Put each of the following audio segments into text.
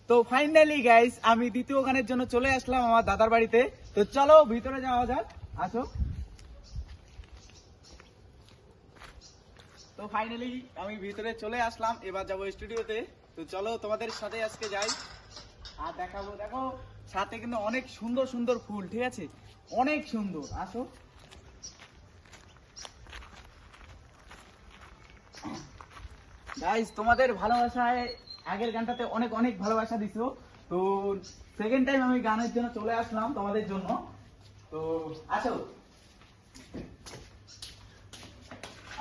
তো finally guys আমি দ্বিতীয় গানের জন্য চলে আসলাম আমার দাদার বাড়িতে। তো চলো ভিতরে যাওয়া যাক, আসো। তো ফাইনালি আমি ভিতরে চলে আসলাম, এবার যাবো স্টুডিওতে। তো চলো তোমাদের সাথে আজকে যাই আর দেখাবো। দেখো সাথে কিন্তু অনেক সুন্দর সুন্দর ফুল, ঠিক আছে, অনেক সুন্দর। আসো গাইস, তোমাদের ভালোবাসায় আগের গানটাতে অনেক অনেক ভালোবাসা দিছো। তো সেকেন্ড টাইম আমি গানের জন্য চলে আসলাম তোমাদের জন্য। তো আসো,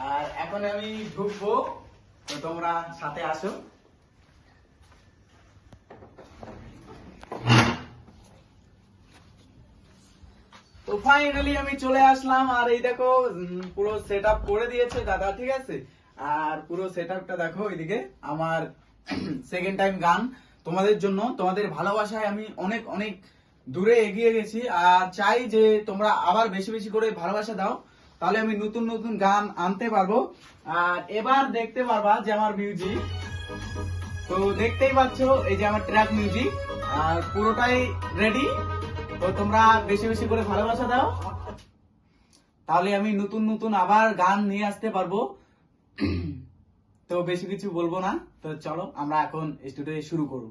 আর এখন আমি ঢুকবো, তো তোমরা সাথে আসো। তো ফাইনালি আমি চলে আসলাম, আর এই দেখো পুরো সেট আপ করে দিয়েছে দাদা, ঠিক আছে। আর পুরো সেট আপটা দেখো এইদিকে আমার সেকেন্ড টাইম গান তোমাদের জন্য, তোমাদের ভালোবাসায় আমি অনেক অনেক দূরে এগিয়ে গেছি। আর চাই যে তোমরা আবার বেশি বেশি করে ভালোবাসা দাও, তাহলে আমি নতুন নতুন গান আনতে পারবো। আর এবার দেখতে পারবা যে আমার মিউজিক, তো দেখতেই পাচ্ছ এই যে আমার ট্র্যাক মিউজিক, আর পুরোটাই রেডি। তো তোমরা বেশি বেশি করে ভালোবাসা দাও, তাহলে আমি নতুন নতুন আবার গান নিয়ে আসতে পারবো। তো বেশি কিছু বলবো না, তো চলো আমরা এখন স্টুডিও শুরু করবো।